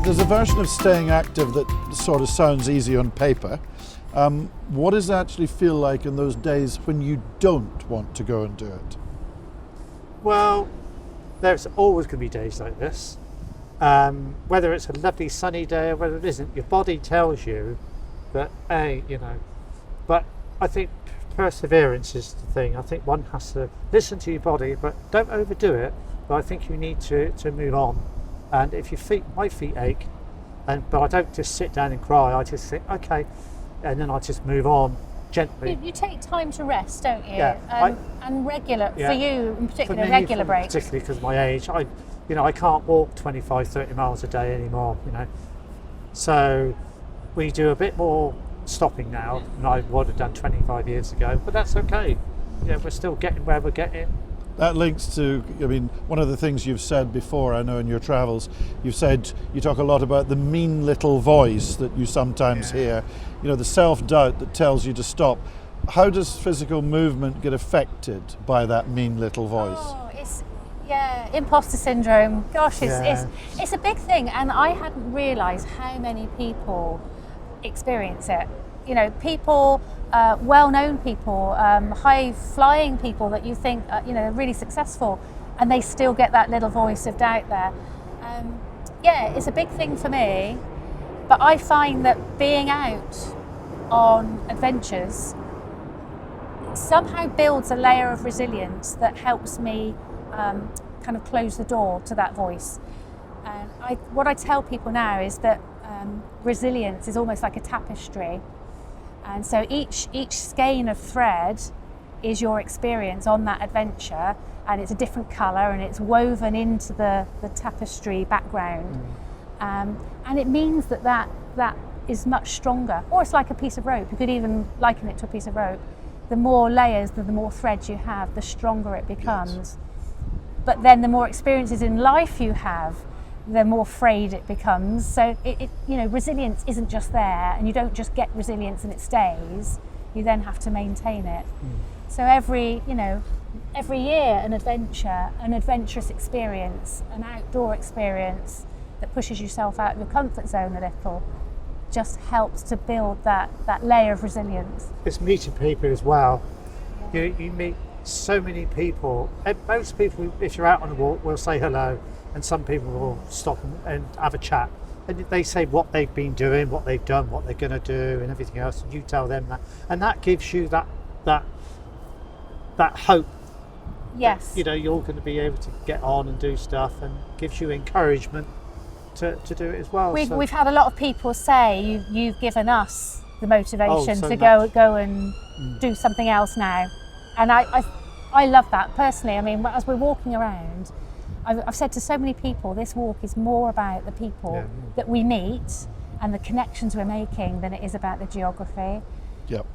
There's a version of staying active that sort of sounds easy on paper. What does it actually feel like in those days when you don't want to go and do it? Well, there's always going to be days like this. Whether it's a lovely sunny day or whether it isn't, your body tells you that, but I think perseverance is the thing. I think one has to listen to your body, but don't overdo it. But I think you need to move on. And if my feet ache, but I don't just sit down and cry. I just think, okay, and then I just move on gently. You take time to rest, don't you? Yeah. And regular, Yeah. for you in particular, For me, regular breaks. Particularly because of my age, I can't walk 25, 30 miles a day anymore, So we do a bit more stopping now than I would have done 25 years ago, but that's okay. We're still getting where we're getting. That links to, one of the things you've said before, I know in your travels, you've said you talk a lot about the mean little voice that you sometimes hear, the self-doubt that tells you to stop. How does physical movement get affected by that mean little voice? Oh, imposter syndrome. Gosh, it's a big thing, and I hadn't realised how many people experience it. People, well-known people, high-flying people that you think, are really successful, and they still get that little voice of doubt there. It's a big thing for me, but I find that being out on adventures somehow builds a layer of resilience that helps me kind of close the door to that voice. And what I tell people now is that resilience is almost like a tapestry. And so each skein of thread is your experience on that adventure, and it's a different colour and it's woven into the tapestry background. And it means that is much stronger. Or it's like a piece of rope. You could even liken it to a piece of rope. The more layers, the more threads you have, the stronger it becomes. Yes. But then the more experiences in life you have, the more frayed it becomes. So resilience isn't just there, and you don't just get resilience and it stays. You then have to maintain it. So every year an adventure, an adventurous experience, an outdoor experience that pushes yourself out of your comfort zone a little, just helps to build that layer of resilience. It's meeting people as well. You meet so many people, and most people, if you're out on a walk, will say hello, and some people will stop and have a chat, and they say what they've been doing, what they've done, what they're going to do, and everything else, and you tell them that, and that gives you that hope. Yes. That, you're going to be able to get on and do stuff, and gives you encouragement to do it as well. We've had a lot of people say you've given us the motivation so to much. go and do something else now, and I love that personally. As we're walking around, I've said to so many people, this walk is more about the people that we meet and the connections we're making than it is about the geography. Yep.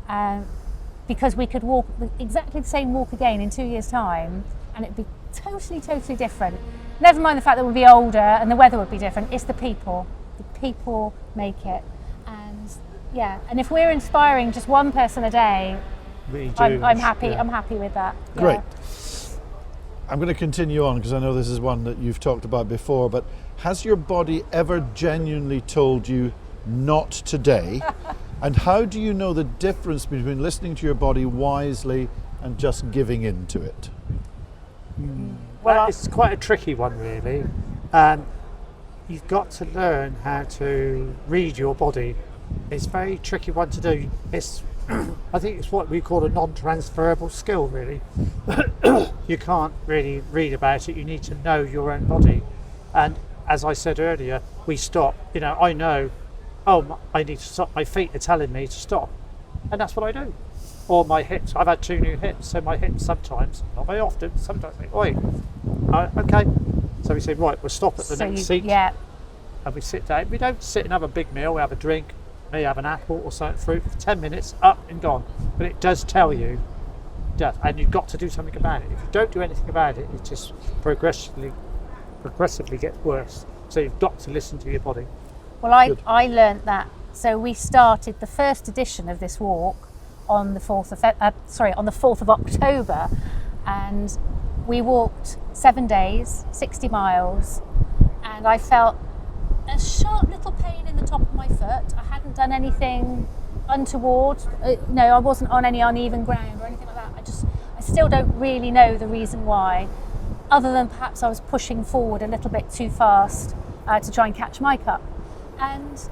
Because we could walk exactly the same walk again in 2 years' time, and it'd be totally, totally different. Never mind the fact that we'd be older and the weather would be different. It's the people. The people make it. And if we're inspiring just one person a day, I'm happy. Yeah. I'm happy with that. Great. Yeah. I'm going to continue on because I know this is one that you've talked about before, but has your body ever genuinely told you not today? And how do you know the difference between listening to your body wisely and just giving in to it? Well, it's quite a tricky one, really. You've got to learn how to read your body. It's a very tricky one to do. I think it's what we call a non-transferable skill, really. You can't really read about it. You need to know your own body. And as I said earlier, we stop. I know, I need to stop. My feet are telling me to stop. And that's what I do. Or my hips. I've had 2 new hips, so my hips sometimes, not very often, sometimes say, oi, okay. So we say, right, we'll stop at the next seat. Yeah. And we sit down. We don't sit and have a big meal, we have a drink, may have an apple or something, fruit for 10 minutes, up and gone. But it does tell you, and you've got to do something about it. If you don't do anything about it, it just progressively gets worse. So you've got to listen to your body. Well, I learned that. So we started the first edition of this walk on the 4th of October, and we walked 7 days, 60 miles, and I felt a sharp little pain in the top of my foot. I hadn't done anything untoward. No, I wasn't on any uneven ground or anything like that. I still don't really know the reason why, other than perhaps I was pushing forward a little bit too fast to try and catch my cup. And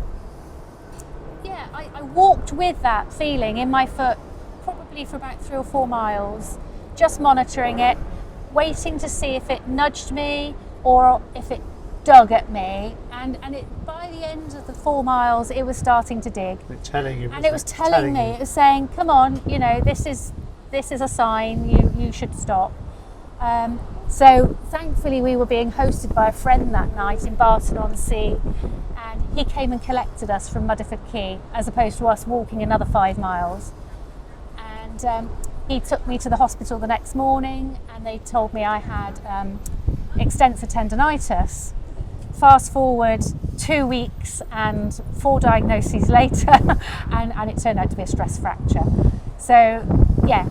yeah, I walked with that feeling in my foot probably for about 3 or 4 miles, just monitoring it, waiting to see if it nudged me or if it dug at me, and by the end of the 4 miles it was starting to dig. It was telling me, it was saying, come on, you know, this is a sign, you should stop. So thankfully we were being hosted by a friend that night in Barton-on-Sea, and he came and collected us from Mudderford Quay as opposed to us walking another 5 miles. And he took me to the hospital the next morning, and they told me I had extensor tendonitis. Fast forward 2 weeks and 4 diagnoses later, and it turned out to be a stress fracture. So yeah,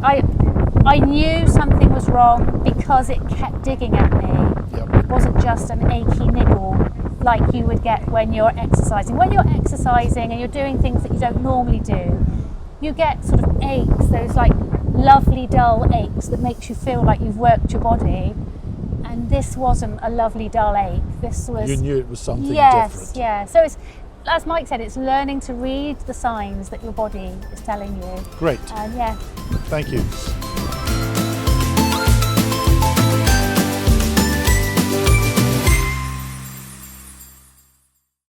I knew something was wrong because it kept digging at me. Yep. It wasn't just an achy niggle like you would get when you're exercising. When you're exercising and you're doing things that you don't normally do, you get sort of aches, those like lovely dull aches that makes you feel like you've worked your body. And this wasn't a lovely dull ache. This was... You knew it was something different. Yeah. So it's, as Mike said, it's learning to read the signs that your body is telling you. Great. Yeah. Thank you.